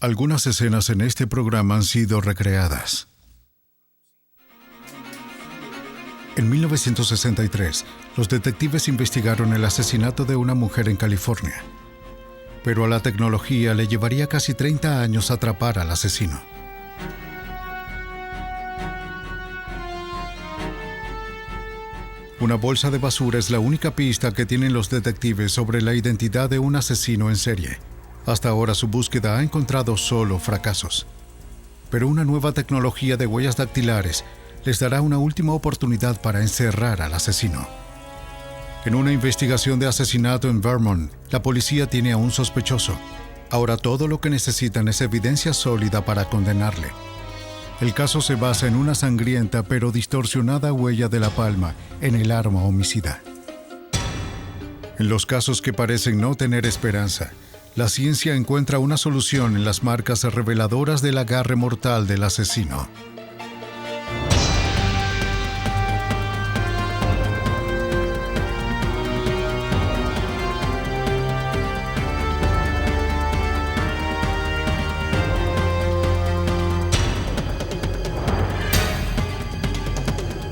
Algunas escenas en este programa han sido recreadas. En 1963, los detectives investigaron el asesinato de una mujer en California. Pero a la tecnología le llevaría casi 30 años atrapar al asesino. Una bolsa de basura es la única pista que tienen los detectives sobre la identidad de un asesino en serie. Hasta ahora su búsqueda ha encontrado solo fracasos. Pero una nueva tecnología de huellas dactilares les dará una última oportunidad para encerrar al asesino. En una investigación de asesinato en Vermont, la policía tiene a un sospechoso. Ahora todo lo que necesitan es evidencia sólida para condenarle. El caso se basa en una sangrienta pero distorsionada huella de la palma en el arma homicida. En los casos que parecen no tener esperanza, la ciencia encuentra una solución en las marcas reveladoras del agarre mortal del asesino.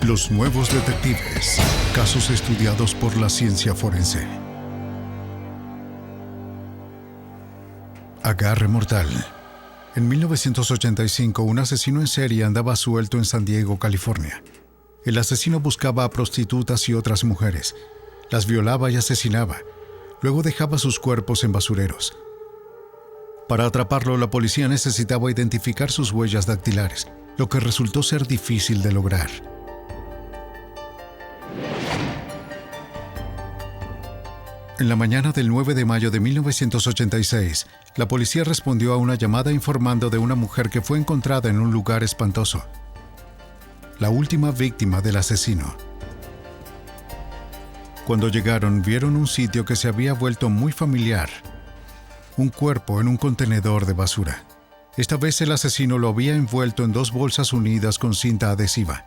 Los nuevos detectives, casos estudiados por la ciencia forense. Agarre mortal. En 1985, un asesino en serie andaba suelto en San Diego, California. El asesino buscaba a prostitutas y otras mujeres. Las violaba y asesinaba. Luego dejaba sus cuerpos en basureros. Para atraparlo, la policía necesitaba identificar sus huellas dactilares, lo que resultó ser difícil de lograr. En la mañana del 9 de mayo de 1986, la policía respondió a una llamada informando de una mujer que fue encontrada en un lugar espantoso. La última víctima del asesino. Cuando llegaron, vieron un sitio que se había vuelto muy familiar. Un cuerpo en un contenedor de basura. Esta vez el asesino lo había envuelto en 2 bolsas unidas con cinta adhesiva.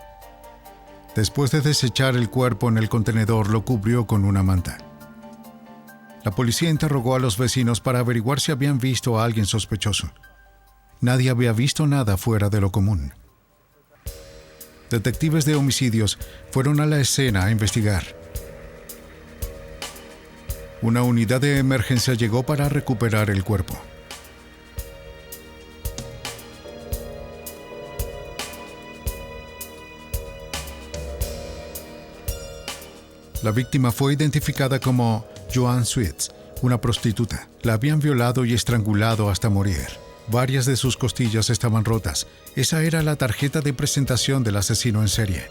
Después de desechar el cuerpo en el contenedor, lo cubrió con una manta. La policía interrogó a los vecinos para averiguar si habían visto a alguien sospechoso. Nadie había visto nada fuera de lo común. Detectives de homicidios fueron a la escena a investigar. Una unidad de emergencia llegó para recuperar el cuerpo. La víctima fue identificada como Joanne Sweets, una prostituta. La habían violado y estrangulado hasta morir. Varias de sus costillas estaban rotas. Esa era la tarjeta de presentación del asesino en serie.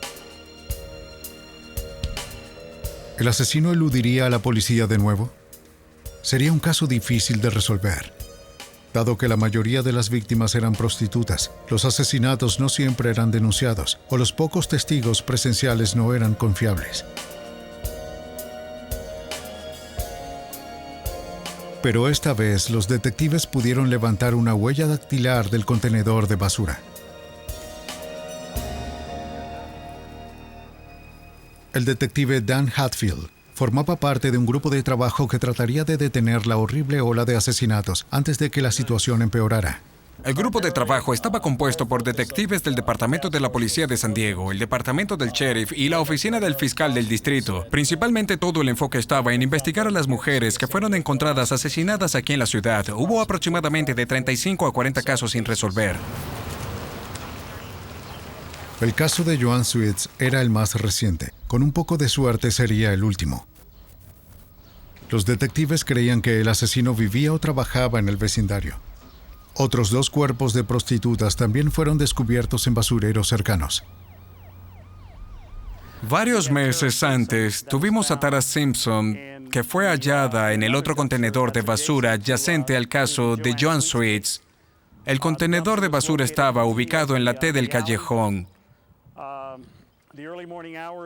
¿El asesino eludiría a la policía de nuevo? Sería un caso difícil de resolver. Dado que la mayoría de las víctimas eran prostitutas, los asesinatos no siempre eran denunciados, o los pocos testigos presenciales no eran confiables. Pero esta vez los detectives pudieron levantar una huella dactilar del contenedor de basura. El detective Dan Hatfield formaba parte de un grupo de trabajo que trataría de detener la horrible ola de asesinatos antes de que la situación empeorara. El grupo de trabajo estaba compuesto por detectives del Departamento de la Policía de San Diego, el Departamento del Sheriff y la Oficina del Fiscal del Distrito. Principalmente todo el enfoque estaba en investigar a las mujeres que fueron encontradas asesinadas aquí en la ciudad. Hubo aproximadamente de 35 a 40 casos sin resolver. El caso de Joanne Sweets era el más reciente. Con un poco de suerte sería el último. Los detectives creían que el asesino vivía o trabajaba en el vecindario. Otros 2 cuerpos de prostitutas también fueron descubiertos en basureros cercanos. Varios meses antes, tuvimos a Tara Simpson, que fue hallada en el otro contenedor de basura adyacente al caso de Joanne Sweets. El contenedor de basura estaba ubicado en la T del callejón.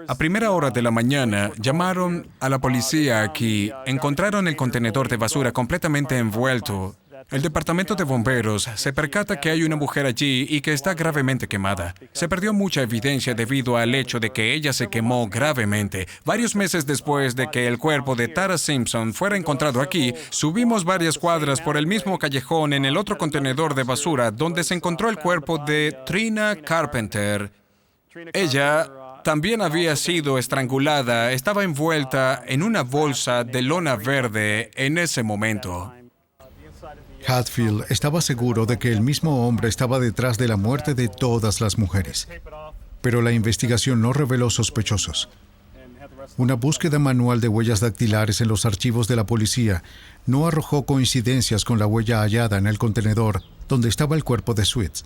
A primera hora de la mañana, llamaron a la policía aquí. Encontraron el contenedor de basura completamente envuelto. El departamento de bomberos se percata que hay una mujer allí y que está gravemente quemada. Se perdió mucha evidencia debido al hecho de que ella se quemó gravemente. Varios meses después de que el cuerpo de Tara Simpson fuera encontrado aquí, subimos varias cuadras por el mismo callejón en el otro contenedor de basura donde se encontró el cuerpo de Trina Carpenter. Ella también había sido estrangulada, estaba envuelta en una bolsa de lona verde en ese momento. Hatfield estaba seguro de que el mismo hombre estaba detrás de la muerte de todas las mujeres, pero la investigación no reveló sospechosos. Una búsqueda manual de huellas dactilares en los archivos de la policía no arrojó coincidencias con la huella hallada en el contenedor donde estaba el cuerpo de Sweets.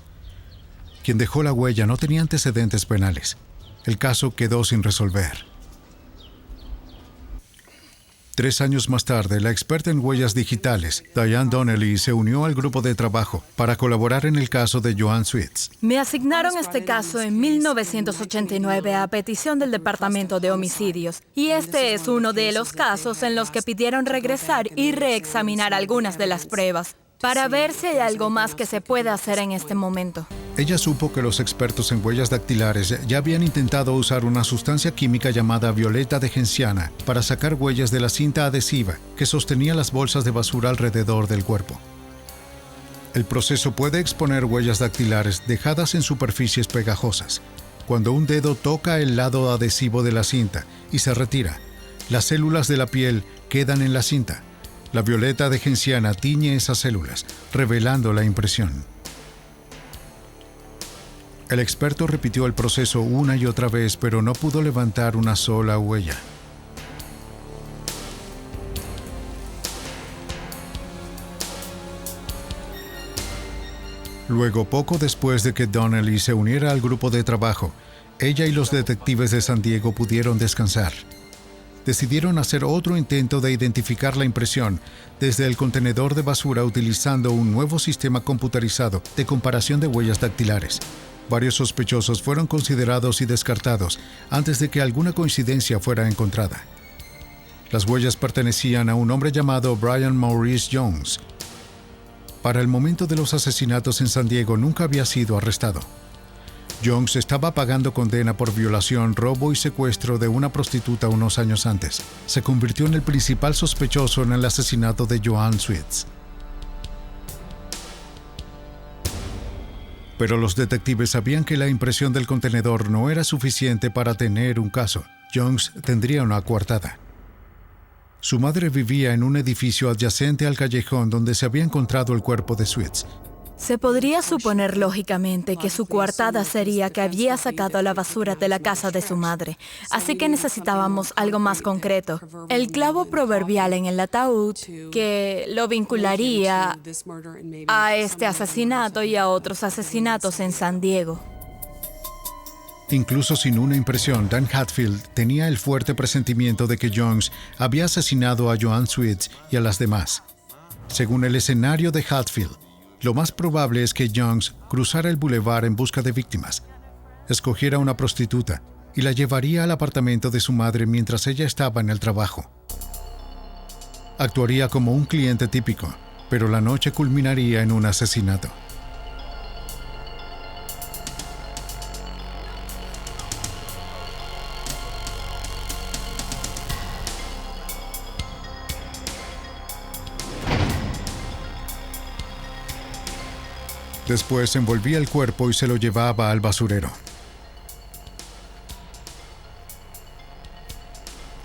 Quien dejó la huella no tenía antecedentes penales. El caso quedó sin resolver. 3 años más tarde, la experta en huellas digitales, Diane Donnelly, se unió al grupo de trabajo para colaborar en el caso de Joanne Sweets. Me asignaron este caso en 1989 a petición del Departamento de Homicidios, y este es uno de los casos en los que pidieron regresar y reexaminar algunas de las pruebas, para ver si hay algo más que se pueda hacer en este momento. Ella supo que los expertos en huellas dactilares ya habían intentado usar una sustancia química llamada violeta de genciana para sacar huellas de la cinta adhesiva que sostenía las bolsas de basura alrededor del cuerpo. El proceso puede exponer huellas dactilares dejadas en superficies pegajosas. Cuando un dedo toca el lado adhesivo de la cinta y se retira, las células de la piel quedan en la cinta. La violeta de genciana tiñe esas células, revelando la impresión. El experto repitió el proceso una y otra vez, pero no pudo levantar una sola huella. Luego, poco después de que Donnelly se uniera al grupo de trabajo, ella y los detectives de San Diego pudieron descansar. Decidieron hacer otro intento de identificar la impresión desde el contenedor de basura utilizando un nuevo sistema computarizado de comparación de huellas dactilares. Varios sospechosos fueron considerados y descartados antes de que alguna coincidencia fuera encontrada. Las huellas pertenecían a un hombre llamado Brian Maurice Jones. Para el momento de los asesinatos en San Diego nunca había sido arrestado. Jones estaba pagando condena por violación, robo y secuestro de una prostituta unos años antes. Se convirtió en el principal sospechoso en el asesinato de Joanne Sweets. Pero los detectives sabían que la impresión del contenedor no era suficiente para tener un caso. Jones tendría una coartada. Su madre vivía en un edificio adyacente al callejón donde se había encontrado el cuerpo de Sweets. Se podría suponer lógicamente que su coartada sería que había sacado la basura de la casa de su madre, así que necesitábamos algo más concreto. El clavo proverbial en el ataúd que lo vincularía a este asesinato y a otros asesinatos en San Diego. Incluso sin una impresión, Dan Hatfield tenía el fuerte presentimiento de que Jones había asesinado a Joanne Sweets y a las demás. Según el escenario de Hatfield, lo más probable es que Jones cruzara el bulevar en busca de víctimas, escogiera una prostituta y la llevaría al apartamento de su madre mientras ella estaba en el trabajo. Actuaría como un cliente típico, pero la noche culminaría en un asesinato. Después envolvía el cuerpo y se lo llevaba al basurero.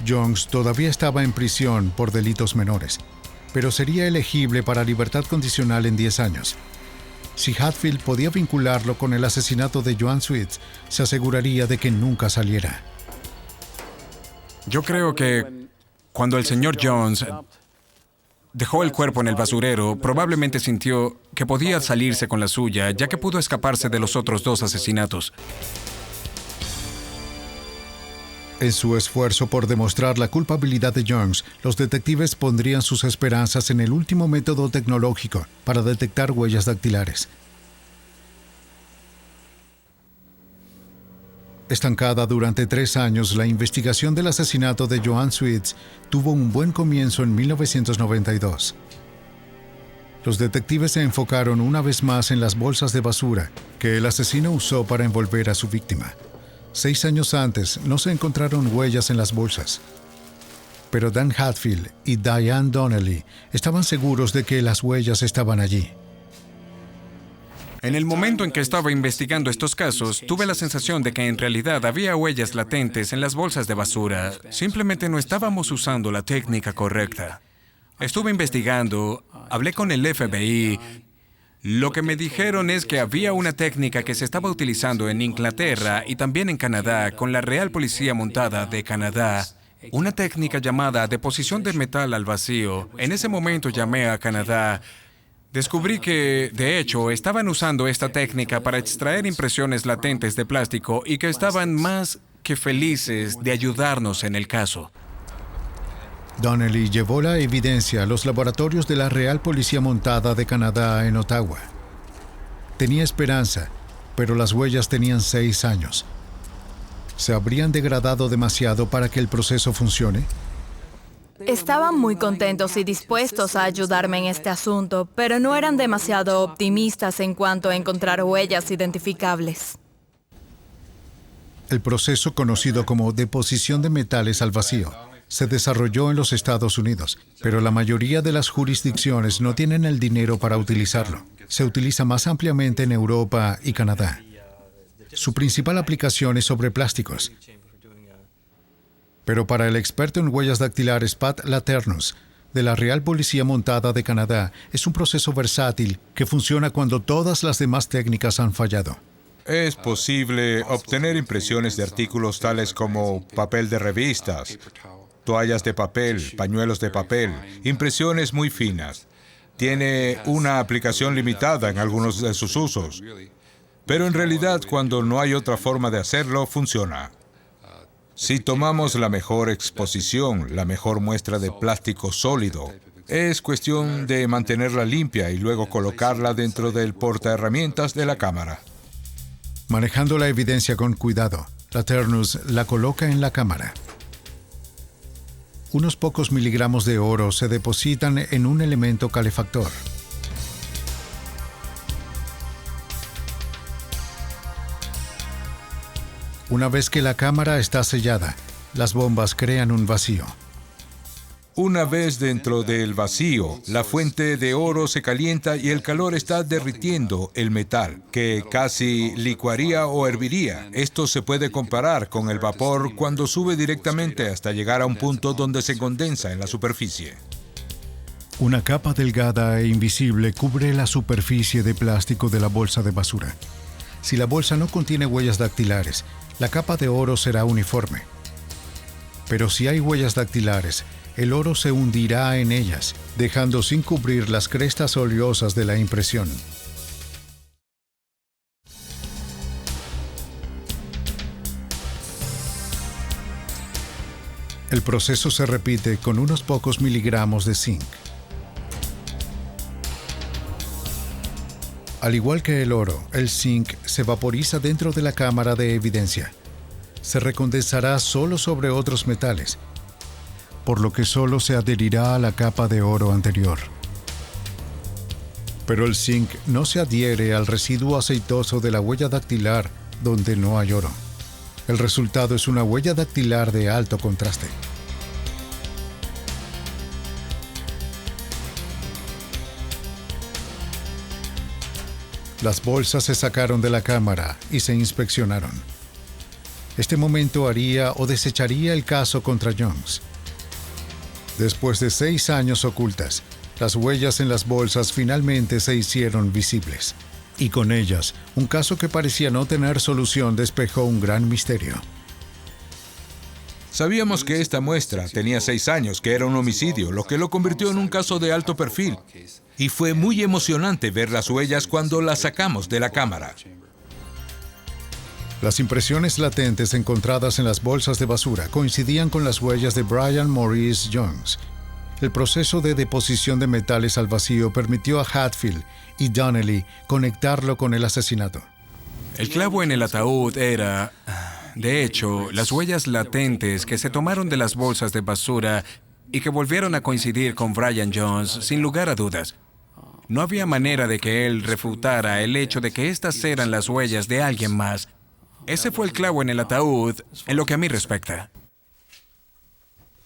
Jones todavía estaba en prisión por delitos menores, pero sería elegible para libertad condicional en 10 años. Si Hatfield podía vincularlo con el asesinato de Joanne Sweets, se aseguraría de que nunca saliera. Yo creo que cuando el señor Jones dejó el cuerpo en el basurero, probablemente sintió que podía salirse con la suya, ya que pudo escaparse de los otros 2 asesinatos. En su esfuerzo por demostrar la culpabilidad de Jones, los detectives pondrían sus esperanzas en el último método tecnológico para detectar huellas dactilares. Estancada durante 3 años, la investigación del asesinato de Joanne Sweets tuvo un buen comienzo en 1992. Los detectives se enfocaron una vez más en las bolsas de basura que el asesino usó para envolver a su víctima. 6 años antes no se encontraron huellas en las bolsas. Pero Dan Hatfield y Diane Donnelly estaban seguros de que las huellas estaban allí. En el momento en que estaba investigando estos casos, tuve la sensación de que en realidad había huellas latentes en las bolsas de basura. Simplemente no estábamos usando la técnica correcta. Estuve investigando, hablé con el FBI. Lo que me dijeron es que había una técnica que se estaba utilizando en Inglaterra y también en Canadá con la Real Policía Montada de Canadá. Una técnica llamada deposición de metal al vacío. En ese momento llamé a Canadá. Descubrí que, de hecho, estaban usando esta técnica para extraer impresiones latentes de plástico y que estaban más que felices de ayudarnos en el caso. Donnelly llevó la evidencia a los laboratorios de la Real Policía Montada de Canadá en Ottawa. Tenía esperanza, pero las huellas tenían 6 años. ¿Se habrían degradado demasiado para que el proceso funcione? Estaban muy contentos y dispuestos a ayudarme en este asunto, pero no eran demasiado optimistas en cuanto a encontrar huellas identificables. El proceso, conocido como deposición de metales al vacío, se desarrolló en los Estados Unidos, pero la mayoría de las jurisdicciones no tienen el dinero para utilizarlo. Se utiliza más ampliamente en Europa y Canadá. Su principal aplicación es sobre plásticos. Pero para el experto en huellas dactilares Pat Laternus, de la Real Policía Montada de Canadá, es un proceso versátil que funciona cuando todas las demás técnicas han fallado. Es posible obtener impresiones de artículos tales como papel de revistas, toallas de papel, pañuelos de papel, impresiones muy finas. Tiene una aplicación limitada en algunos de sus usos, pero en realidad cuando no hay otra forma de hacerlo, funciona. Si tomamos la mejor exposición, la mejor muestra de plástico sólido, es cuestión de mantenerla limpia y luego colocarla dentro del portaherramientas de la cámara. Manejando la evidencia con cuidado, Laternus la coloca en la cámara. Unos pocos miligramos de oro se depositan en un elemento calefactor. Una vez que la cámara está sellada, las bombas crean un vacío. Una vez dentro del vacío, la fuente de oro se calienta y el calor está derritiendo el metal, que casi licuaría o herviría. Esto se puede comparar con el vapor cuando sube directamente hasta llegar a un punto donde se condensa en la superficie. Una capa delgada e invisible cubre la superficie de plástico de la bolsa de basura. Si la bolsa no contiene huellas dactilares, la capa de oro será uniforme. Pero si hay huellas dactilares, el oro se hundirá en ellas, dejando sin cubrir las crestas oleosas de la impresión. El proceso se repite con unos pocos miligramos de zinc. Al igual que el oro, el zinc se vaporiza dentro de la cámara de evidencia. Se recondensará solo sobre otros metales, por lo que solo se adherirá a la capa de oro anterior. Pero el zinc no se adhiere al residuo aceitoso de la huella dactilar donde no hay oro. El resultado es una huella dactilar de alto contraste. Las bolsas se sacaron de la cámara y se inspeccionaron. Este momento haría o desecharía el caso contra Jones. Después de 6 años ocultas, las huellas en las bolsas finalmente se hicieron visibles. Y con ellas, un caso que parecía no tener solución despejó un gran misterio. Sabíamos que esta muestra tenía 6 años, que era un homicidio, lo que lo convirtió en un caso de alto perfil. Y fue muy emocionante ver las huellas cuando las sacamos de la cámara. Las impresiones latentes encontradas en las bolsas de basura coincidían con las huellas de Brian Maurice Jones. El proceso de deposición de metales al vacío permitió a Hatfield y Donnelly conectarlo con el asesinato. El clavo en el ataúd era, de hecho, las huellas latentes que se tomaron de las bolsas de basura y que volvieron a coincidir con Brian Jones, sin lugar a dudas. No había manera de que él refutara el hecho de que estas eran las huellas de alguien más. Ese fue el clavo en el ataúd, en lo que a mí respecta.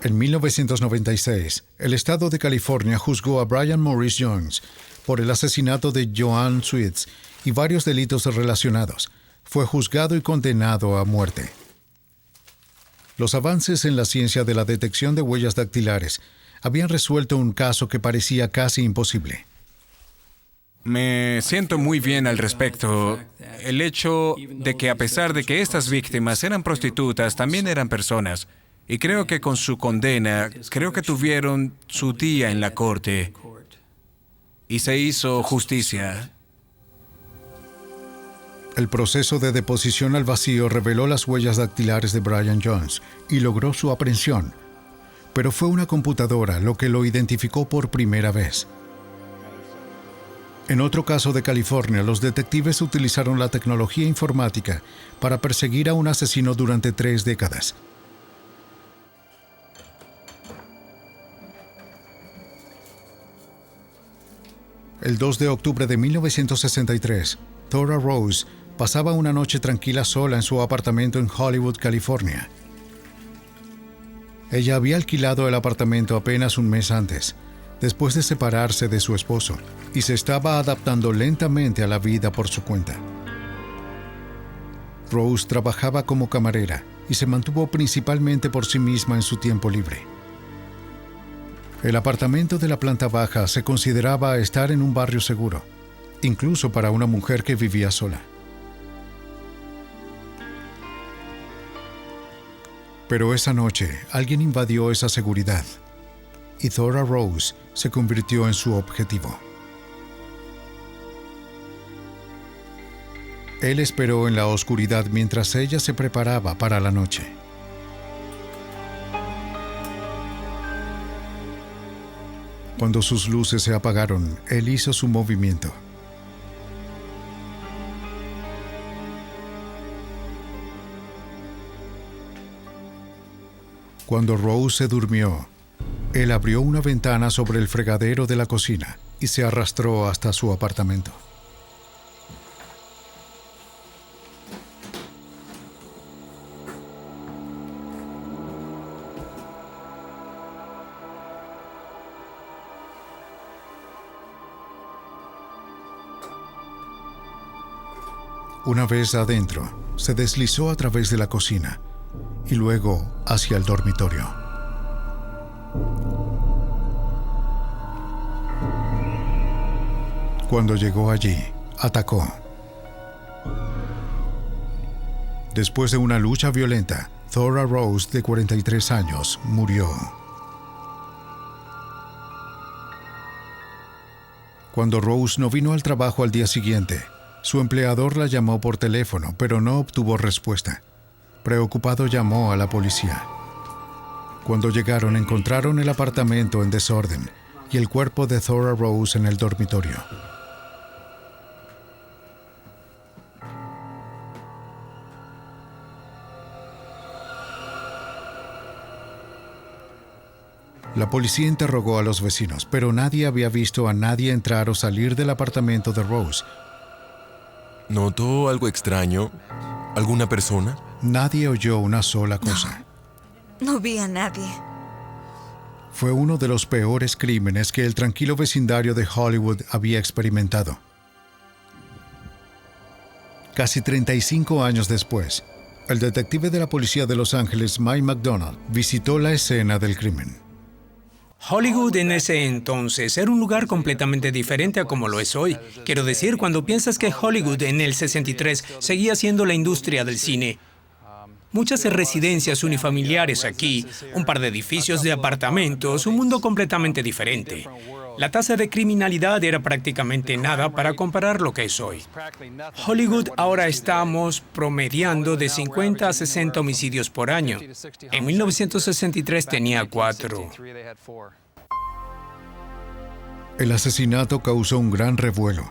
En 1996, el estado de California juzgó a Brian Maurice Jones por el asesinato de Joanne Sweets y varios delitos relacionados. Fue juzgado y condenado a muerte. Los avances en la ciencia de la detección de huellas dactilares habían resuelto un caso que parecía casi imposible. Me siento muy bien al respecto. El hecho de que a pesar de que estas víctimas eran prostitutas, también eran personas. Y creo que con su condena, creo que tuvieron su día en la corte. Y se hizo justicia. El proceso de deposición al vacío reveló las huellas dactilares de Brian Jones y logró su aprehensión. Pero fue una computadora lo que lo identificó por primera vez. En otro caso de California, los detectives utilizaron la tecnología informática para perseguir a un asesino durante 3 décadas. El 2 de octubre de 1963, Thora Rose pasaba una noche tranquila sola en su apartamento en Hollywood, California. Ella había alquilado el apartamento apenas un mes antes, después de separarse de su esposo, y se estaba adaptando lentamente a la vida por su cuenta. Rose trabajaba como camarera y se mantuvo principalmente por sí misma en su tiempo libre. El apartamento de la planta baja se consideraba estar en un barrio seguro, incluso para una mujer que vivía sola. Pero esa noche, alguien invadió esa seguridad, y Thora Rose se convirtió en su objetivo. Él esperó en la oscuridad mientras ella se preparaba para la noche. Cuando sus luces se apagaron, él hizo su movimiento. Cuando Rose se durmió, él abrió una ventana sobre el fregadero de la cocina y se arrastró hasta su apartamento. Una vez adentro, se deslizó a través de la cocina y luego hacia el dormitorio. Cuando llegó allí, atacó. Después de una lucha violenta, Thora Rose, de 43 años, murió. Cuando Rose no vino al trabajo al día siguiente, su empleador la llamó por teléfono, pero no obtuvo respuesta. Preocupado, llamó a la policía. Cuando llegaron, encontraron el apartamento en desorden y el cuerpo de Thora Rose en el dormitorio. La policía interrogó a los vecinos, pero nadie había visto a nadie entrar o salir del apartamento de Rose. ¿Notó algo extraño? ¿Alguna persona? Nadie oyó una sola cosa. No vi a nadie. Fue uno de los peores crímenes que el tranquilo vecindario de Hollywood había experimentado. Casi 35 años después, el detective de la policía de Los Ángeles, Mike McDonald, visitó la escena del crimen. Hollywood en ese entonces era un lugar completamente diferente a como lo es hoy. Quiero decir, cuando piensas que Hollywood en el 63 seguía siendo la industria del cine, muchas residencias unifamiliares aquí, un par de edificios de apartamentos, un mundo completamente diferente. La tasa de criminalidad era prácticamente nada para comparar lo que es hoy. Hollywood ahora estamos promediando de 50 a 60 homicidios por año. En 1963 tenía 4. El asesinato causó un gran revuelo.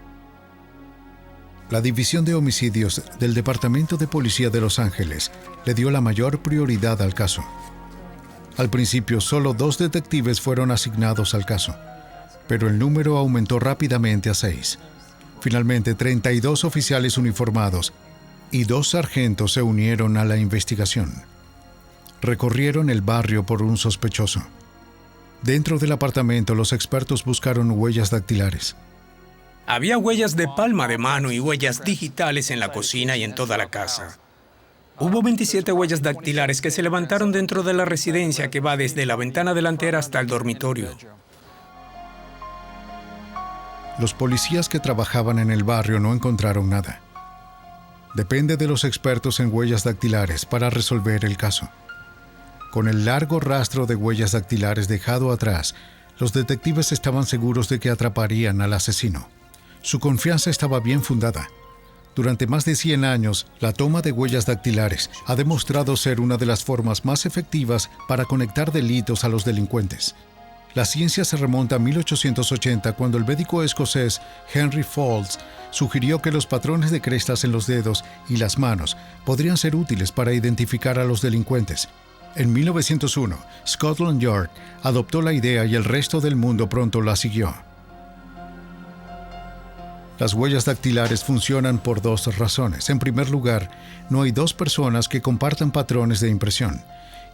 La División de Homicidios del Departamento de Policía de Los Ángeles le dio la mayor prioridad al caso. Al principio, solo 2 detectives fueron asignados al caso. pero el número aumentó rápidamente a 6. Finalmente, 32 oficiales uniformados y 2 sargentos se unieron a la investigación. Recorrieron el barrio por un sospechoso. Dentro del apartamento, los expertos buscaron huellas dactilares. Había huellas de palma de mano y huellas digitales en la cocina y en toda la casa. Hubo 27 huellas dactilares que se levantaron dentro de la residencia que va desde la ventana delantera hasta el dormitorio. Los policías que trabajaban en el barrio no encontraron nada. Depende de los expertos en huellas dactilares para resolver el caso. Con el largo rastro de huellas dactilares dejado atrás, los detectives estaban seguros de que atraparían al asesino. Su confianza estaba bien fundada. Durante más de 100 años, la toma de huellas dactilares ha demostrado ser una de las formas más efectivas para conectar delitos a los delincuentes. La ciencia se remonta a 1880, cuando el médico escocés Henry Faulds sugirió que los patrones de crestas en los dedos y las manos podrían ser útiles para identificar a los delincuentes. En 1901, Scotland Yard adoptó la idea y el resto del mundo pronto la siguió. Las huellas dactilares funcionan por 2 razones. En primer lugar, no hay 2 personas que compartan patrones de impresión.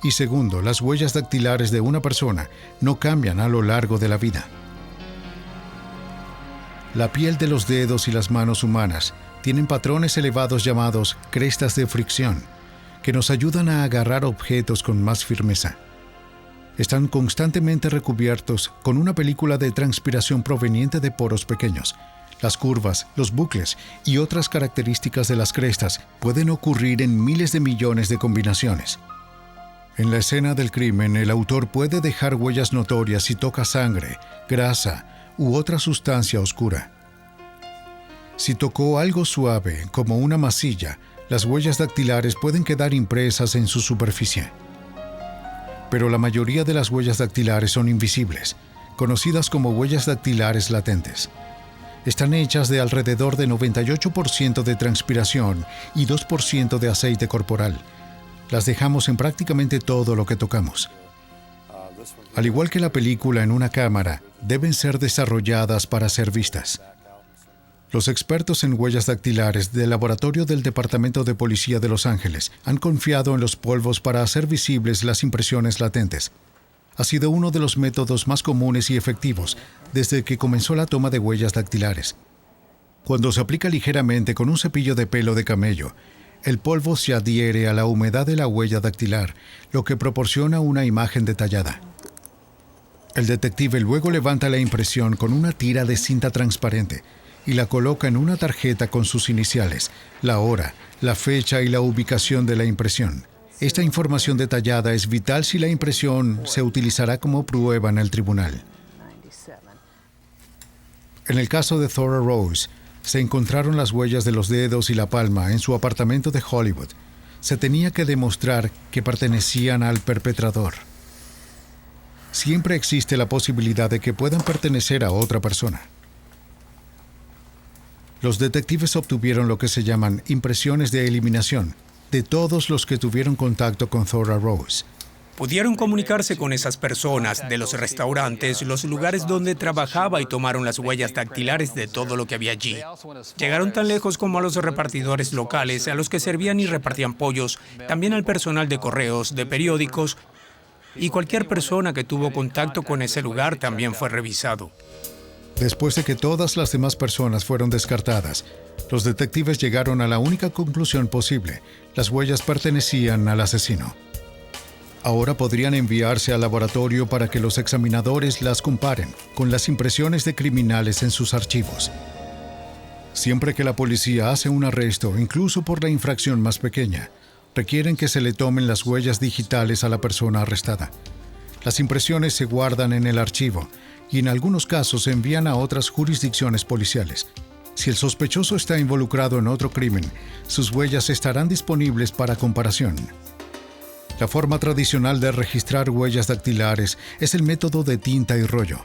Y segundo, las huellas dactilares de una persona no cambian a lo largo de la vida. La piel de los dedos y las manos humanas tienen patrones elevados llamados crestas de fricción, que nos ayudan a agarrar objetos con más firmeza. Están constantemente recubiertos con una película de transpiración proveniente de poros pequeños. Las curvas, los bucles y otras características de las crestas pueden ocurrir en miles de millones de combinaciones. En la escena del crimen, el autor puede dejar huellas notorias si toca sangre, grasa u otra sustancia oscura. Si tocó algo suave, como una masilla, las huellas dactilares pueden quedar impresas en su superficie. Pero la mayoría de las huellas dactilares son invisibles, conocidas como huellas dactilares latentes. Están hechas de alrededor de 98% de transpiración y 2% de aceite corporal. Las dejamos en prácticamente todo lo que tocamos. Al igual que la película en una cámara, deben ser desarrolladas para ser vistas. Los expertos en huellas dactilares del laboratorio del Departamento de Policía de Los Ángeles han confiado en los polvos para hacer visibles las impresiones latentes. Ha sido uno de los métodos más comunes y efectivos desde que comenzó la toma de huellas dactilares. Cuando se aplica ligeramente con un cepillo de pelo de camello, el polvo se adhiere a la humedad de la huella dactilar, lo que proporciona una imagen detallada. El detective luego levanta la impresión con una tira de cinta transparente y la coloca en una tarjeta con sus iniciales, la hora, la fecha y la ubicación de la impresión. Esta información detallada es vital si la impresión se utilizará como prueba en el tribunal. En el caso de Thora Rose, se encontraron las huellas de los dedos y la palma en su apartamento de Hollywood. Se tenía que demostrar que pertenecían al perpetrador. Siempre existe la posibilidad de que puedan pertenecer a otra persona. Los detectives obtuvieron lo que se llaman impresiones de eliminación de todos los que tuvieron contacto con Thora Rose. Pudieron comunicarse con esas personas de los restaurantes, los lugares donde trabajaba y tomaron las huellas dactilares de todo lo que había allí. Llegaron tan lejos como a los repartidores locales, a los que servían y repartían pollos, también al personal de correos, de periódicos, y cualquier persona que tuvo contacto con ese lugar también fue revisado. Después de que todas las demás personas fueron descartadas, los detectives llegaron a la única conclusión posible: las huellas pertenecían al asesino. Ahora podrían enviarse al laboratorio para que los examinadores las comparen con las impresiones de criminales en sus archivos. Siempre que la policía hace un arresto, incluso por la infracción más pequeña, requieren que se le tomen las huellas digitales a la persona arrestada. Las impresiones se guardan en el archivo y en algunos casos se envían a otras jurisdicciones policiales. Si el sospechoso está involucrado en otro crimen, sus huellas estarán disponibles para comparación. La forma tradicional de registrar huellas dactilares es el método de tinta y rollo.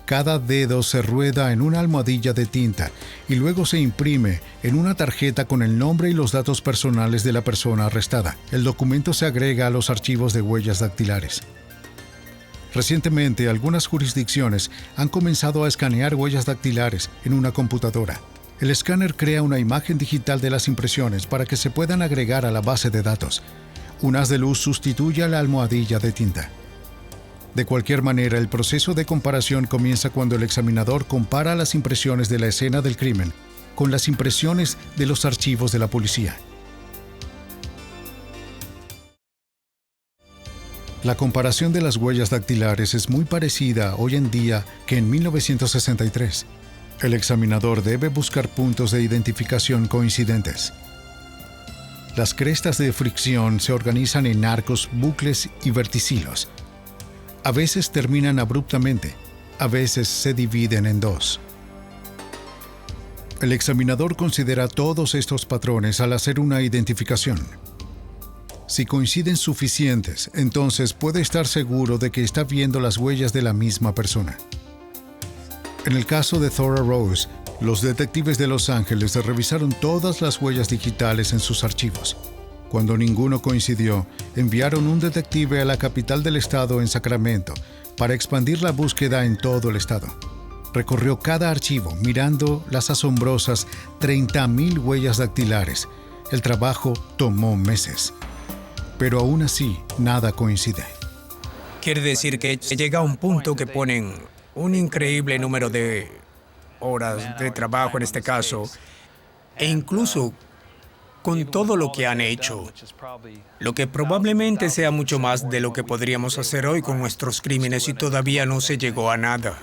Cada dedo se rueda en una almohadilla de tinta y luego se imprime en una tarjeta con el nombre y los datos personales de la persona arrestada. El documento se agrega a los archivos de huellas dactilares. Recientemente, algunas jurisdicciones han comenzado a escanear huellas dactilares en una computadora. El escáner crea una imagen digital de las impresiones para que se puedan agregar a la base de datos. Un haz de luz sustituye a la almohadilla de tinta. De cualquier manera, el proceso de comparación comienza cuando el examinador compara las impresiones de la escena del crimen con las impresiones de los archivos de la policía. La comparación de las huellas dactilares es muy parecida hoy en día que en 1963. El examinador debe buscar puntos de identificación coincidentes. Las crestas de fricción se organizan en arcos, bucles y verticilos. A veces terminan abruptamente, a veces se dividen en dos. El examinador considera todos estos patrones al hacer una identificación. Si coinciden suficientes, entonces puede estar seguro de que está viendo las huellas de la misma persona. En el caso de Thora Rose, los detectives de Los Ángeles revisaron todas las huellas digitales en sus archivos. Cuando ninguno coincidió, enviaron un detective a la capital del estado en Sacramento para expandir la búsqueda en todo el estado. Recorrió cada archivo mirando las asombrosas 30,000 huellas dactilares. El trabajo tomó meses. Pero aún así, nada coincide. Quiere decir que llega a un punto que ponen un increíble número de horas de trabajo en este caso, e incluso con todo lo que han hecho, lo que probablemente sea mucho más de lo que podríamos hacer hoy con nuestros crímenes y todavía no se llegó a nada.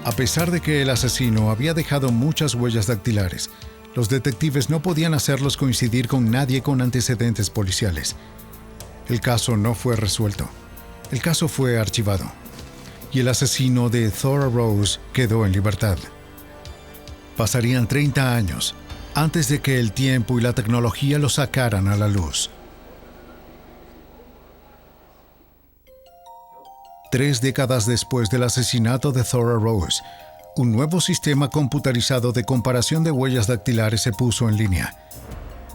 A pesar de que el asesino había dejado muchas huellas dactilares, los detectives no podían hacerlos coincidir con nadie con antecedentes policiales. El caso no fue resuelto. El caso fue archivado. Y el asesino de Thora Rose quedó en libertad. Pasarían 30 años antes de que el tiempo y la tecnología lo sacaran a la luz. 3 décadas después del asesinato de Thora Rose, un nuevo sistema computarizado de comparación de huellas dactilares se puso en línea.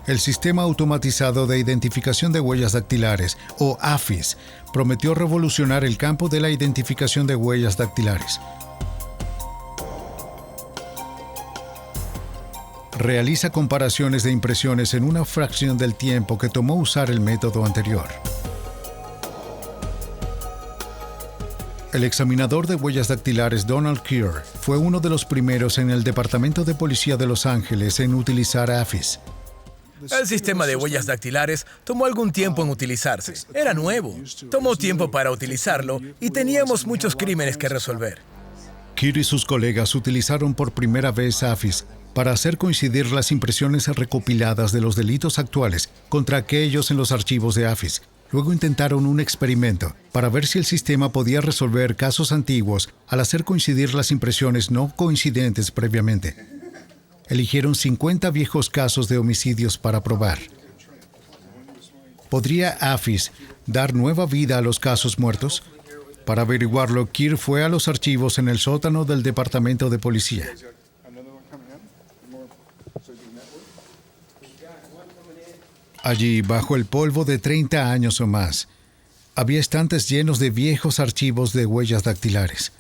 El Sistema Automatizado de Identificación de Huellas Dactilares, o AFIS, prometió revolucionar el campo de la identificación de huellas dactilares. Realiza comparaciones de impresiones en una fracción del tiempo que tomó usar el método anterior. El examinador de huellas dactilares Donald Keir fue uno de los primeros en el Departamento de Policía de Los Ángeles en utilizar AFIS. El sistema de huellas dactilares tomó algún tiempo en utilizarse. Era nuevo. Tomó tiempo para utilizarlo y teníamos muchos crímenes que resolver. Keir y sus colegas utilizaron por primera vez AFIS para hacer coincidir las impresiones recopiladas de los delitos actuales contra aquellos en los archivos de AFIS. Luego intentaron un experimento para ver si el sistema podía resolver casos antiguos al hacer coincidir las impresiones no coincidentes previamente. Eligieron 50 viejos casos de homicidios para probar. ¿Podría AFIS dar nueva vida a los casos muertos? Para averiguarlo, Keir fue a los archivos en el sótano del Departamento de Policía. Allí, bajo el polvo de 30 años o más, había estantes llenos de viejos archivos de huellas dactilares.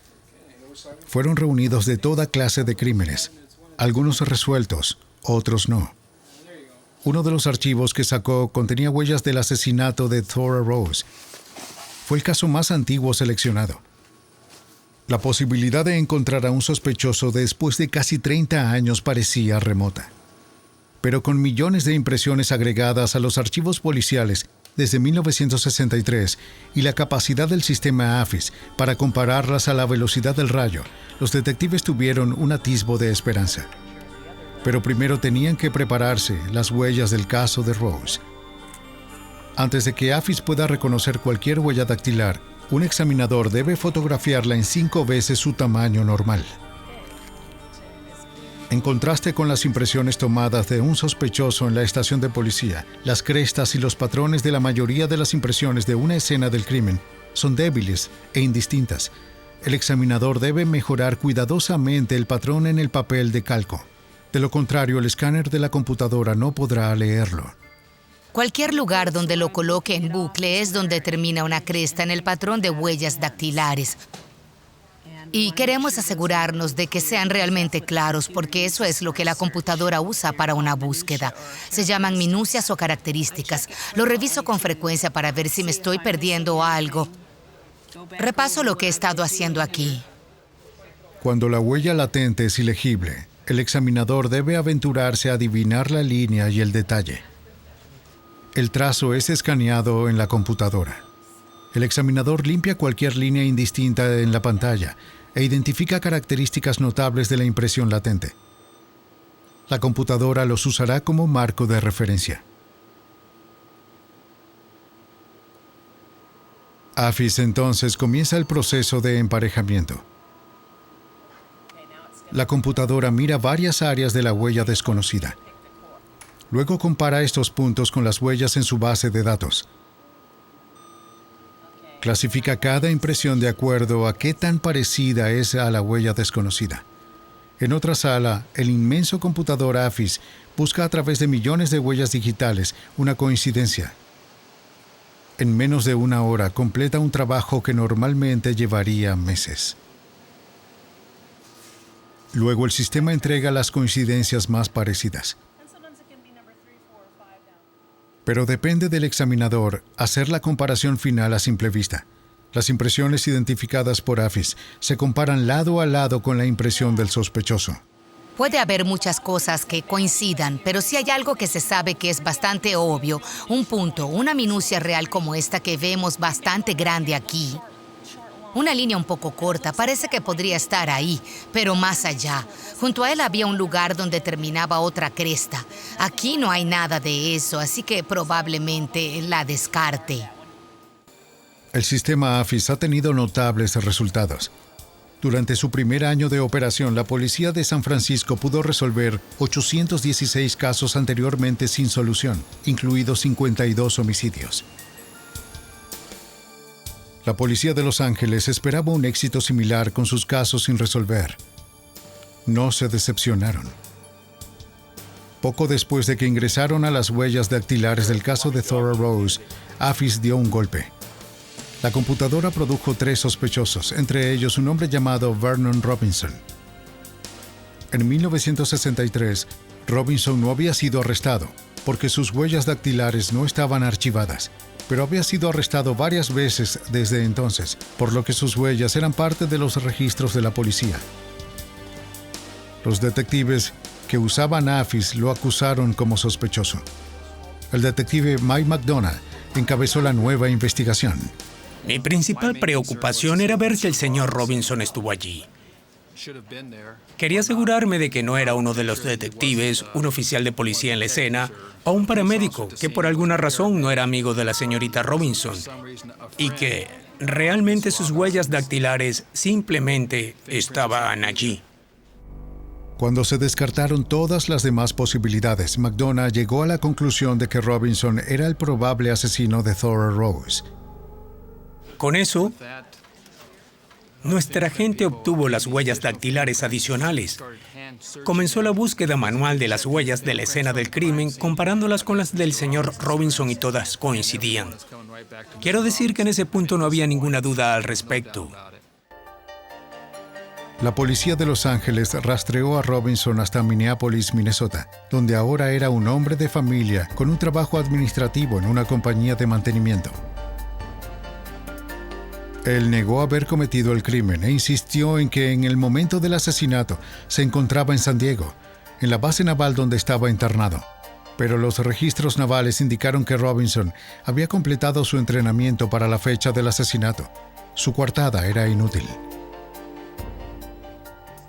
Fueron reunidos de toda clase de crímenes, algunos resueltos, otros no. Uno de los archivos que sacó contenía huellas del asesinato de Thora Rose. Fue el caso más antiguo seleccionado. La posibilidad de encontrar a un sospechoso después de casi 30 años parecía remota. Pero con millones de impresiones agregadas a los archivos policiales desde 1963 y la capacidad del sistema AFIS para compararlas a la velocidad del rayo, los detectives tuvieron un atisbo de esperanza. Pero primero tenían que prepararse las huellas del caso de Rose. Antes de que AFIS pueda reconocer cualquier huella dactilar, un examinador debe fotografiarla en 5 veces su tamaño normal. En contraste con las impresiones tomadas de un sospechoso en la estación de policía, las crestas y los patrones de la mayoría de las impresiones de una escena del crimen son débiles e indistintas. El examinador debe mejorar cuidadosamente el patrón en el papel de calco. De lo contrario, el escáner de la computadora no podrá leerlo. Cualquier lugar donde lo coloque en bucle es donde termina una cresta en el patrón de huellas dactilares. Y queremos asegurarnos de que sean realmente claros, porque eso es lo que la computadora usa para una búsqueda. Se llaman minucias o características. Lo reviso con frecuencia para ver si me estoy perdiendo algo. Repaso lo que he estado haciendo aquí. Cuando la huella latente es ilegible, el examinador debe aventurarse a adivinar la línea y el detalle. El trazo es escaneado en la computadora. El examinador limpia cualquier línea indistinta en la pantalla e identifica características notables de la impresión latente. La computadora los usará como marco de referencia. AFIS entonces comienza el proceso de emparejamiento. La computadora mira varias áreas de la huella desconocida. Luego compara estos puntos con las huellas en su base de datos. Clasifica cada impresión de acuerdo a qué tan parecida es a la huella desconocida. En otra sala, el inmenso computador AFIS busca a través de millones de huellas digitales una coincidencia. En menos de una hora completa un trabajo que normalmente llevaría meses. Luego el sistema entrega las coincidencias más parecidas. Pero depende del examinador hacer la comparación final a simple vista. Las impresiones identificadas por AFIS se comparan lado a lado con la impresión del sospechoso. Puede haber muchas cosas que coincidan, pero si hay algo que se sabe que es bastante obvio, un punto, una minucia real como esta que vemos bastante grande aquí. Una línea un poco corta, parece que podría estar ahí, pero más allá. Junto a él había un lugar donde terminaba otra cresta. Aquí no hay nada de eso, así que probablemente la descarte. El sistema AFIS ha tenido notables resultados. Durante su primer año de operación, la policía de San Francisco pudo resolver 816 casos anteriormente sin solución, incluidos 52 homicidios. La policía de Los Ángeles esperaba un éxito similar con sus casos sin resolver. No se decepcionaron. Poco después de que ingresaron a las huellas dactilares del caso de Thora Rose, AFIS dio un golpe. La computadora produjo 3 sospechosos, entre ellos un hombre llamado Vernon Robinson. En 1963, Robinson no había sido arrestado porque sus huellas dactilares no estaban archivadas, pero había sido arrestado varias veces desde entonces, por lo que sus huellas eran parte de los registros de la policía. Los detectives que usaban AFIS lo acusaron como sospechoso. El detective Mike McDonough encabezó la nueva investigación. Mi principal preocupación era ver si el señor Robinson estuvo allí. Quería asegurarme de que no era uno de los detectives, un oficial de policía en la escena o un paramédico que por alguna razón no era amigo de la señorita Robinson y que realmente sus huellas dactilares simplemente estaban allí. Cuando se descartaron todas las demás posibilidades, McDonough llegó a la conclusión de que Robinson era el probable asesino de Thora Rose. Con eso, nuestra gente obtuvo las huellas dactilares adicionales. Comenzó la búsqueda manual de las huellas de la escena del crimen, comparándolas con las del señor Robinson y todas coincidían. Quiero decir que en ese punto no había ninguna duda al respecto. La policía de Los Ángeles rastreó a Robinson hasta Minneapolis, Minnesota, donde ahora era un hombre de familia con un trabajo administrativo en una compañía de mantenimiento. Él negó haber cometido el crimen e insistió en que en el momento del asesinato se encontraba en San Diego, en la base naval donde estaba internado. Pero los registros navales indicaron que Robinson había completado su entrenamiento para la fecha del asesinato. Su coartada era inútil.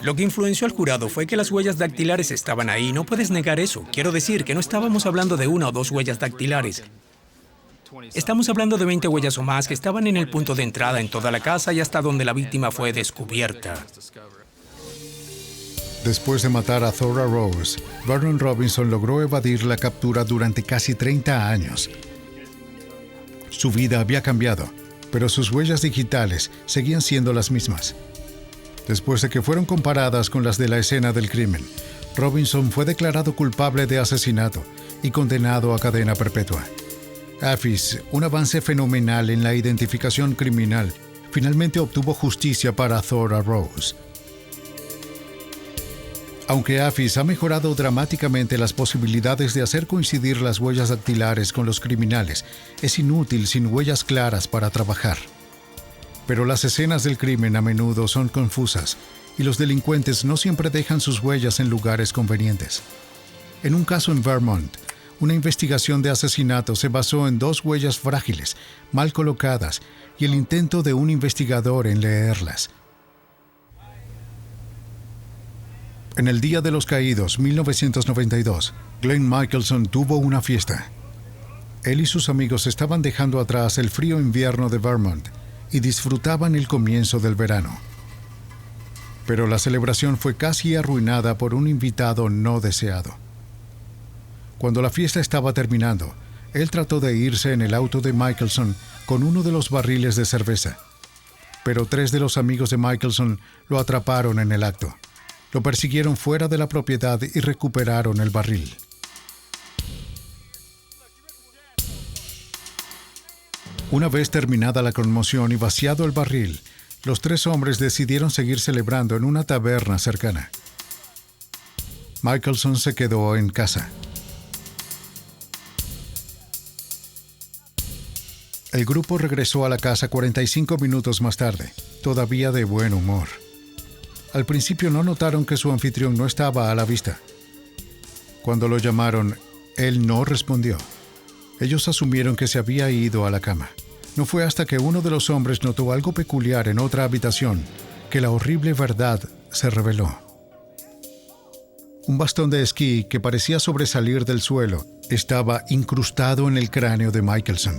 Lo que influenció al jurado fue que las huellas dactilares estaban ahí. No puedes negar eso. Quiero decir que no estábamos hablando de 1 o 2 huellas dactilares. Estamos hablando de 20 huellas o más que estaban en el punto de entrada en toda la casa y hasta donde la víctima fue descubierta. Después de matar a Thora Rose, Vernon Robinson logró evadir la captura durante casi 30 años. Su vida había cambiado, pero sus huellas digitales seguían siendo las mismas. Después de que fueron comparadas con las de la escena del crimen, Robinson fue declarado culpable de asesinato y condenado a cadena perpetua. Affis, un avance fenomenal en la identificación criminal, finalmente obtuvo justicia para Thora Rose. Aunque Affis ha mejorado dramáticamente las posibilidades de hacer coincidir las huellas dactilares con los criminales, es inútil sin huellas claras para trabajar. Pero las escenas del crimen a menudo son confusas y los delincuentes no siempre dejan sus huellas en lugares convenientes. En un caso en Vermont, una investigación de asesinato se basó en 2 huellas frágiles, mal colocadas, y el intento de un investigador en leerlas. En el Día de los Caídos, 1992, Glenn Michelson tuvo una fiesta. Él y sus amigos estaban dejando atrás el frío invierno de Vermont y disfrutaban el comienzo del verano. Pero la celebración fue casi arruinada por un invitado no deseado. Cuando la fiesta estaba terminando, él trató de irse en el auto de Michelson con uno de los barriles de cerveza. Pero 3 de los amigos de Michelson lo atraparon en el acto. Lo persiguieron fuera de la propiedad y recuperaron el barril. Una vez terminada la conmoción y vaciado el barril, los 3 hombres decidieron seguir celebrando en una taberna cercana. Michelson se quedó en casa. El grupo regresó a la casa 45 minutos más tarde, todavía de buen humor. Al principio no notaron que su anfitrión no estaba a la vista. Cuando lo llamaron, él no respondió. Ellos asumieron que se había ido a la cama. No fue hasta que uno de los hombres notó algo peculiar en otra habitación que la horrible verdad se reveló. Un bastón de esquí que parecía sobresalir del suelo estaba incrustado en el cráneo de Michelson.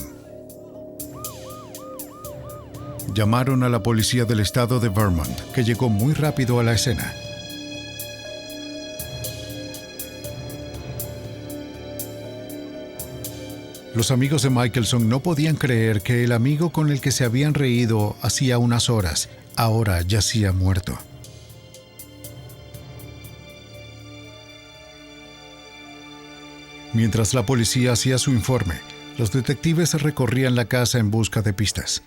Llamaron a la policía del estado de Vermont, que llegó muy rápido a la escena. Los amigos de Michelson no podían creer que el amigo con el que se habían reído hacía unas horas, ahora yacía muerto. Mientras la policía hacía su informe, los detectives recorrían la casa en busca de pistas.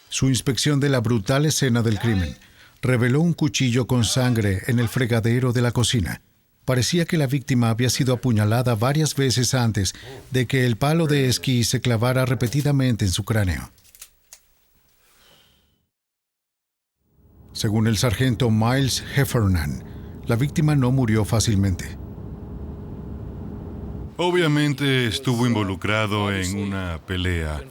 Su inspección de la brutal escena del crimen reveló un cuchillo con sangre en el fregadero de la cocina. Parecía que la víctima había sido apuñalada varias veces antes de que el palo de esquí se clavara repetidamente en su cráneo. Según el sargento Miles Heffernan, la víctima no murió fácilmente. Obviamente estuvo involucrado en una pelea.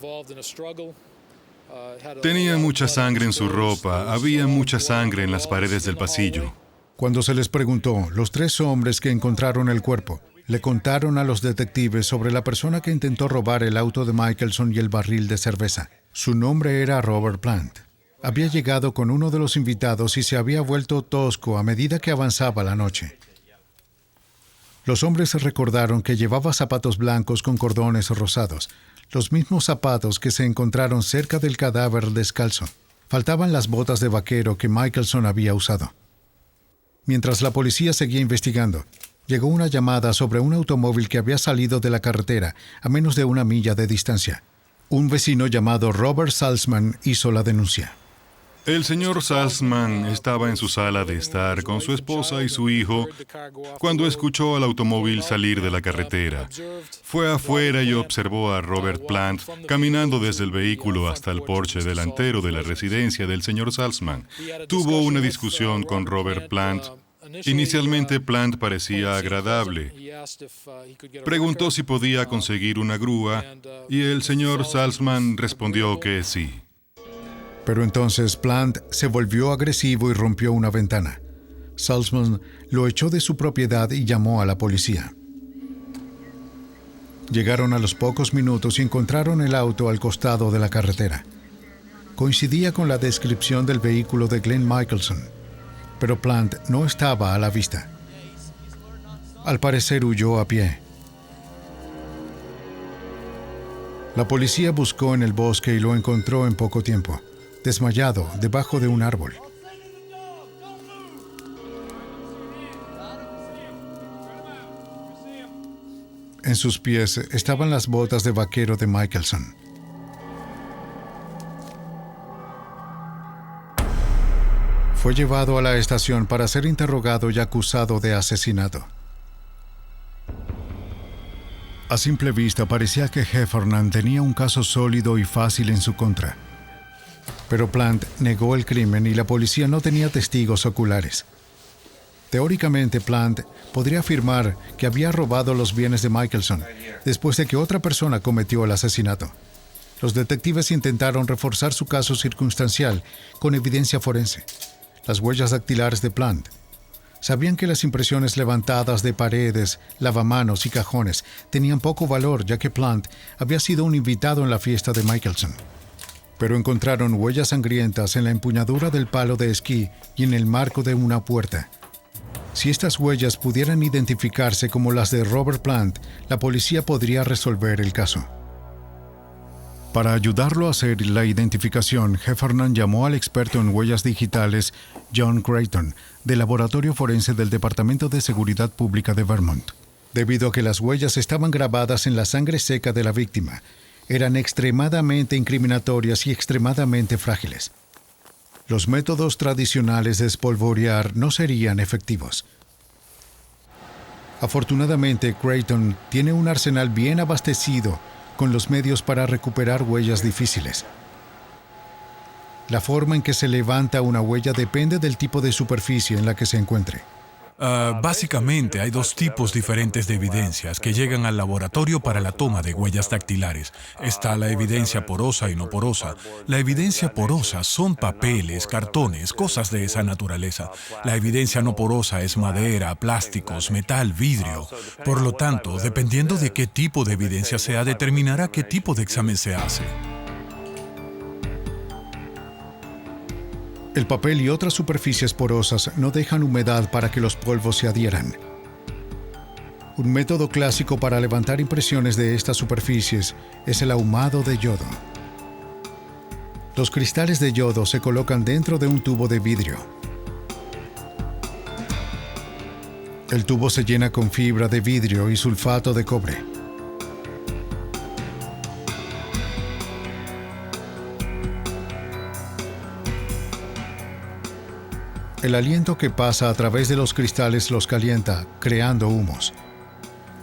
Tenía mucha sangre en su ropa, había mucha sangre en las paredes del pasillo. Cuando se les preguntó, los 3 hombres que encontraron el cuerpo le contaron a los detectives sobre la persona que intentó robar el auto de Michelson y el barril de cerveza. Su nombre era Robert Plant. Había llegado con uno de los invitados y se había vuelto tosco a medida que avanzaba la noche. Los hombres recordaron que llevaba zapatos blancos con cordones rosados, los mismos zapatos que se encontraron cerca del cadáver descalzo. Faltaban las botas de vaquero que Michelson había usado. Mientras la policía seguía investigando, llegó una llamada sobre un automóvil que había salido de la carretera a menos de 1 milla de distancia. Un vecino llamado Robert Salzman hizo la denuncia. El señor Salzman estaba en su sala de estar con su esposa y su hijo cuando escuchó al automóvil salir de la carretera. Fue afuera y observó a Robert Plant caminando desde el vehículo hasta el porche delantero de la residencia del señor Salzman. Tuvo una discusión con Robert Plant. Inicialmente Plant parecía agradable. Preguntó si podía conseguir una grúa y el señor Salzman respondió que sí. Pero entonces Plant se volvió agresivo y rompió una ventana. Salzman lo echó de su propiedad y llamó a la policía. Llegaron a los pocos minutos y encontraron el auto al costado de la carretera. Coincidía con la descripción del vehículo de Glenn Michelson, pero Plant no estaba a la vista. Al parecer huyó a pie. La policía buscó en el bosque y lo encontró en poco tiempo, desmayado debajo de un árbol. En sus pies estaban las botas de vaquero de Michelson. Fue llevado a la estación para ser interrogado y acusado de asesinato. A simple vista parecía que Heffernan tenía un caso sólido y fácil en su contra. Pero Plant negó el crimen y la policía no tenía testigos oculares. Teóricamente, Plant podría afirmar que había robado los bienes de Michelson después de que otra persona cometió el asesinato. Los detectives intentaron reforzar su caso circunstancial con evidencia forense. Las huellas dactilares de Plant. Sabían que las impresiones levantadas de paredes, lavamanos y cajones tenían poco valor, ya que Plant había sido un invitado en la fiesta de Michelson. Pero encontraron huellas sangrientas en la empuñadura del palo de esquí y en el marco de una puerta. Si estas huellas pudieran identificarse como las de Robert Plant, la policía podría resolver el caso. Para ayudarlo a hacer la identificación, Heffernan llamó al experto en huellas digitales John Creighton, del Laboratorio Forense del Departamento de Seguridad Pública de Vermont. Debido a que las huellas estaban grabadas en la sangre seca de la víctima, eran extremadamente incriminatorias y extremadamente frágiles. Los métodos tradicionales de espolvorear no serían efectivos. Afortunadamente, Creighton tiene un arsenal bien abastecido con los medios para recuperar huellas difíciles. La forma en que se levanta una huella depende del tipo de superficie en la que se encuentre. Básicamente hay dos tipos diferentes de evidencias que llegan al laboratorio para la toma de huellas dactilares. Está la evidencia porosa y no porosa. La evidencia porosa son papeles, cartones, cosas de esa naturaleza. La evidencia no porosa es madera, plásticos, metal, vidrio. Por lo tanto, dependiendo de qué tipo de evidencia sea, determinará qué tipo de examen se hace. El papel y otras superficies porosas no dejan humedad para que los polvos se adhieran. Un método clásico para levantar impresiones de estas superficies es el ahumado de yodo. Los cristales de yodo se colocan dentro de un tubo de vidrio. El tubo se llena con fibra de vidrio y sulfato de cobre. El aliento que pasa a través de los cristales los calienta, creando humos.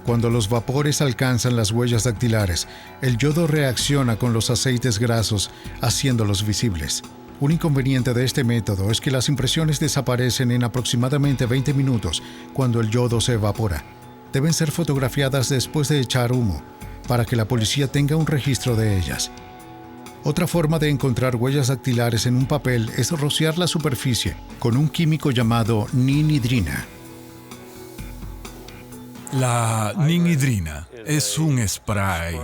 Cuando los vapores alcanzan las huellas dactilares, el yodo reacciona con los aceites grasos, haciéndolos visibles. Un inconveniente de este método es que las impresiones desaparecen en aproximadamente 20 minutos cuando el yodo se evapora. Deben ser fotografiadas después de echar humo, para que la policía tenga un registro de ellas. Otra forma de encontrar huellas dactilares en un papel es rociar la superficie con un químico llamado ninhidrina. La ninhidrina es un spray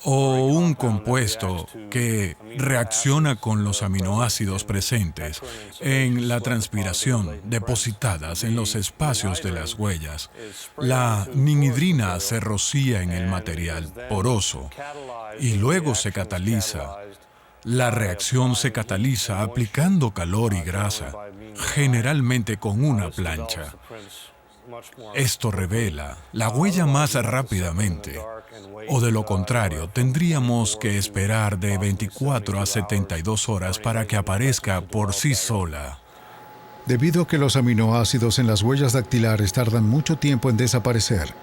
o un compuesto que reacciona con los aminoácidos presentes en la transpiración depositadas en los espacios de las huellas. La ninhidrina se rocía en el material poroso y luego se cataliza. La reacción se cataliza aplicando calor y grasa, generalmente con una plancha. Esto revela la huella más rápidamente, o de lo contrario, tendríamos que esperar de 24 a 72 horas para que aparezca por sí sola. Debido a que los aminoácidos en las huellas dactilares tardan mucho tiempo en desaparecer,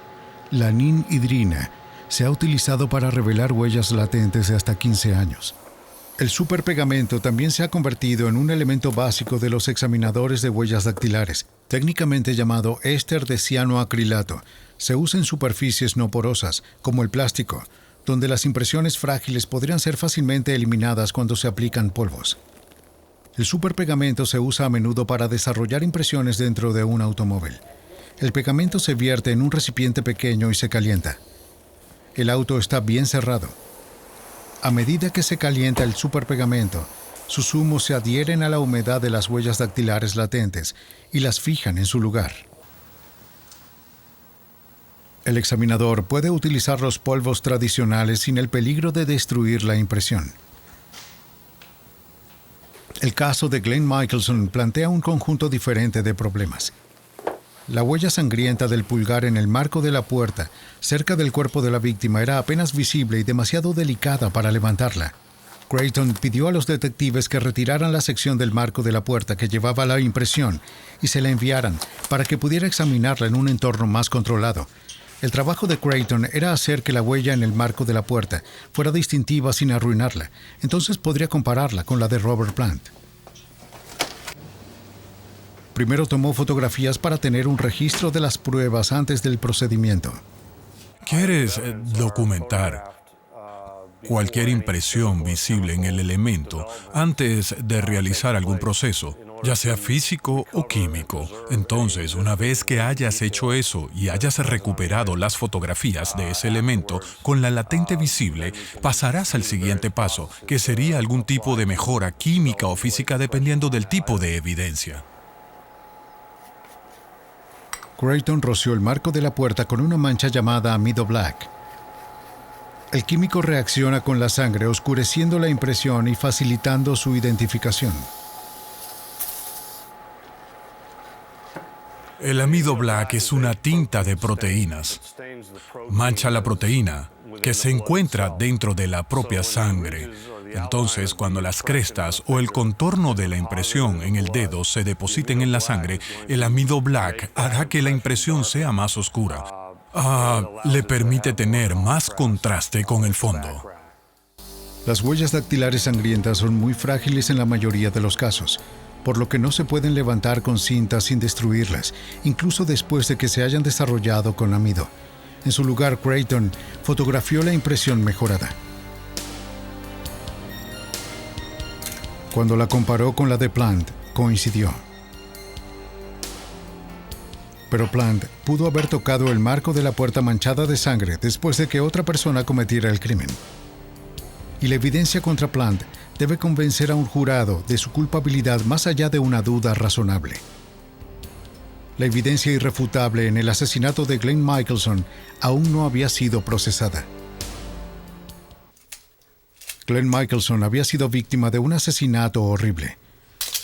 la ninhidrina se ha utilizado para revelar huellas latentes de hasta 15 años. El superpegamento también se ha convertido en un elemento básico de los examinadores de huellas dactilares, técnicamente llamado éster de cianoacrilato. Se usa en superficies no porosas, como el plástico, donde las impresiones frágiles podrían ser fácilmente eliminadas cuando se aplican polvos. El superpegamento se usa a menudo para desarrollar impresiones dentro de un automóvil. El pegamento se vierte en un recipiente pequeño y se calienta. El auto está bien cerrado. A medida que se calienta el superpegamento, sus humos se adhieren a la humedad de las huellas dactilares latentes y las fijan en su lugar. El examinador puede utilizar los polvos tradicionales sin el peligro de destruir la impresión. El caso de Glenn Michelson plantea un conjunto diferente de problemas. La huella sangrienta del pulgar en el marco de la puerta, cerca del cuerpo de la víctima, era apenas visible y demasiado delicada para levantarla. Creighton pidió a los detectives que retiraran la sección del marco de la puerta que llevaba la impresión y se la enviaran para que pudiera examinarla en un entorno más controlado. El trabajo de Creighton era hacer que la huella en el marco de la puerta fuera distintiva sin arruinarla. Entonces podría compararla con la de Robert Plant. Primero tomó fotografías para tener un registro de las pruebas antes del procedimiento. ¿Quieres documentar cualquier impresión visible en el elemento antes de realizar algún proceso, ya sea físico o químico? Entonces, una vez que hayas hecho eso y hayas recuperado las fotografías de ese elemento con la latente visible, pasarás al siguiente paso, que sería algún tipo de mejora química o física dependiendo del tipo de evidencia. Creighton roció el marco de la puerta con una mancha llamada amido black. El químico reacciona con la sangre, oscureciendo la impresión y facilitando su identificación. El amido black es una tinta de proteínas. Mancha la proteína que se encuentra dentro de la propia sangre. Entonces, cuando las crestas o el contorno de la impresión en el dedo se depositen en la sangre, el amido black hará que la impresión sea más oscura. Le permite tener más contraste con el fondo. Las huellas dactilares sangrientas son muy frágiles en la mayoría de los casos, por lo que no se pueden levantar con cintas sin destruirlas, incluso después de que se hayan desarrollado con amido. En su lugar, Creighton fotografió la impresión mejorada. Cuando la comparó con la de Plant, coincidió. Pero Plant pudo haber tocado el marco de la puerta manchada de sangre después de que otra persona cometiera el crimen. Y la evidencia contra Plant debe convencer a un jurado de su culpabilidad más allá de una duda razonable. La evidencia irrefutable en el asesinato de Glenn Michelson aún no había sido procesada. Glenn Michelson había sido víctima de un asesinato horrible.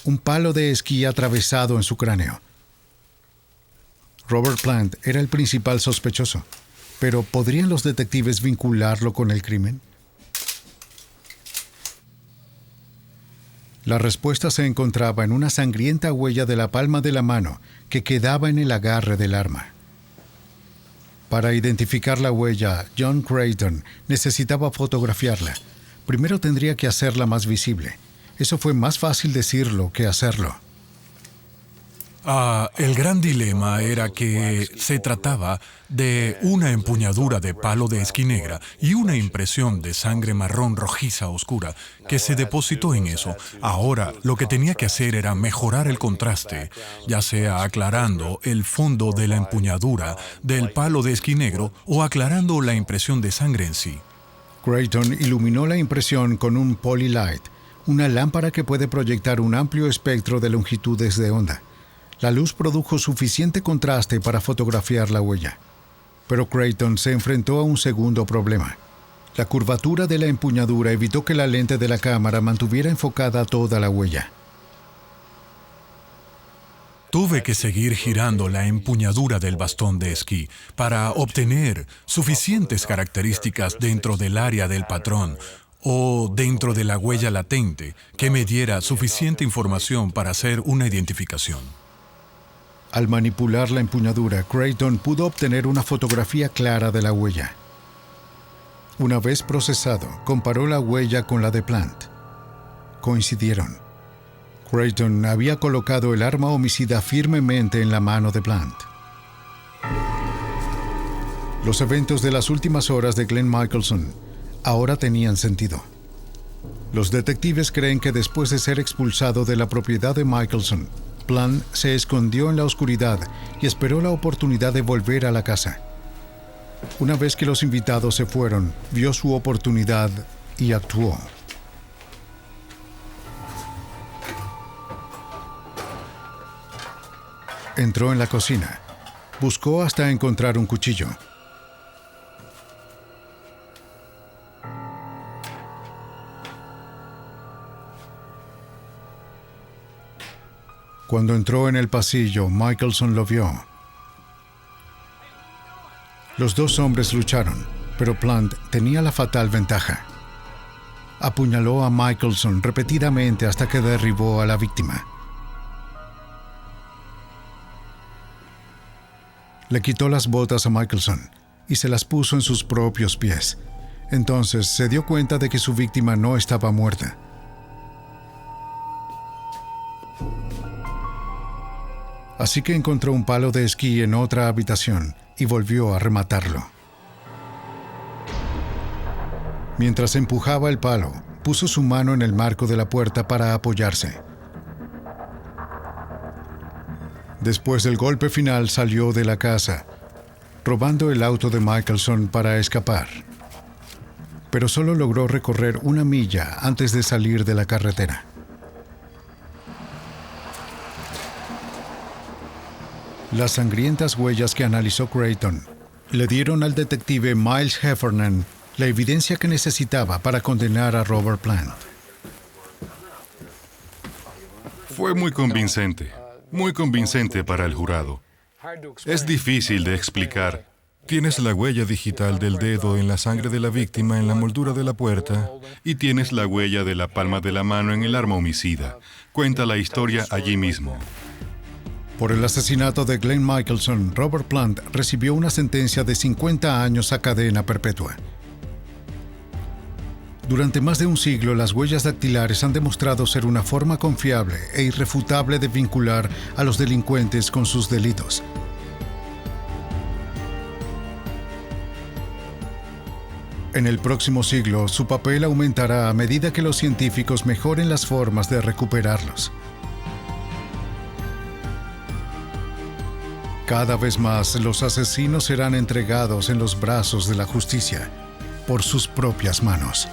Un palo de esquí atravesado en su cráneo. Robert Plant era el principal sospechoso, pero ¿podrían los detectives vincularlo con el crimen? La respuesta se encontraba en una sangrienta huella de la palma de la mano que quedaba en el agarre del arma. Para identificar la huella, John Creighton necesitaba fotografiarla. Primero tendría que hacerla más visible. Eso fue más fácil decirlo que hacerlo. El gran dilema era que se trataba de una empuñadura de palo de esquí negra y una impresión de sangre marrón rojiza oscura que se depositó en eso. Ahora, lo que tenía que hacer era mejorar el contraste, ya sea aclarando el fondo de la empuñadura del palo de esquí negro o aclarando la impresión de sangre en sí. Creighton iluminó la impresión con un Polylight, una lámpara que puede proyectar un amplio espectro de longitudes de onda. La luz produjo suficiente contraste para fotografiar la huella. Pero Creighton se enfrentó a un segundo problema. La curvatura de la empuñadura evitó que la lente de la cámara mantuviera enfocada toda la huella. Tuve que seguir girando la empuñadura del bastón de esquí para obtener suficientes características dentro del área del patrón o dentro de la huella latente que me diera suficiente información para hacer una identificación. Al manipular la empuñadura, Creighton pudo obtener una fotografía clara de la huella. Una vez procesado, comparó la huella con la de Plant. Coincidieron. Creighton había colocado el arma homicida firmemente en la mano de Plant. Los eventos de las últimas horas de Glenn Michelson ahora tenían sentido. Los detectives creen que después de ser expulsado de la propiedad de Michelson, Plant se escondió en la oscuridad y esperó la oportunidad de volver a la casa. Una vez que los invitados se fueron, vio su oportunidad y actuó. Entró en la cocina. Buscó hasta encontrar un cuchillo. Cuando entró en el pasillo, Michelson lo vio. Los dos hombres lucharon, pero Plant tenía la fatal ventaja. Apuñaló a Michelson repetidamente hasta que derribó a la víctima. Le quitó las botas a Michelson y se las puso en sus propios pies. Entonces se dio cuenta de que su víctima no estaba muerta. Así que encontró un palo de esquí en otra habitación y volvió a rematarlo. Mientras empujaba el palo, puso su mano en el marco de la puerta para apoyarse. Después del golpe final salió de la casa, robando el auto de Michelson para escapar. Pero solo logró recorrer 1 milla antes de salir de la carretera. Las sangrientas huellas que analizó Creighton le dieron al detective Miles Heffernan la evidencia que necesitaba para condenar a Robert Plant. Fue muy convincente para el jurado. Es difícil de explicar. Tienes la huella digital del dedo en la sangre de la víctima en la moldura de la puerta. Y tienes la huella de la palma de la mano en el arma homicida. Cuenta la historia allí mismo. Por el asesinato de Glenn Michelson, Robert Plant recibió una sentencia de 50 años a cadena perpetua. Durante más de un siglo, las huellas dactilares han demostrado ser una forma confiable e irrefutable de vincular a los delincuentes con sus delitos. En el próximo siglo, su papel aumentará a medida que los científicos mejoren las formas de recuperarlos. Cada vez más, los asesinos serán entregados en los brazos de la justicia por sus propias manos.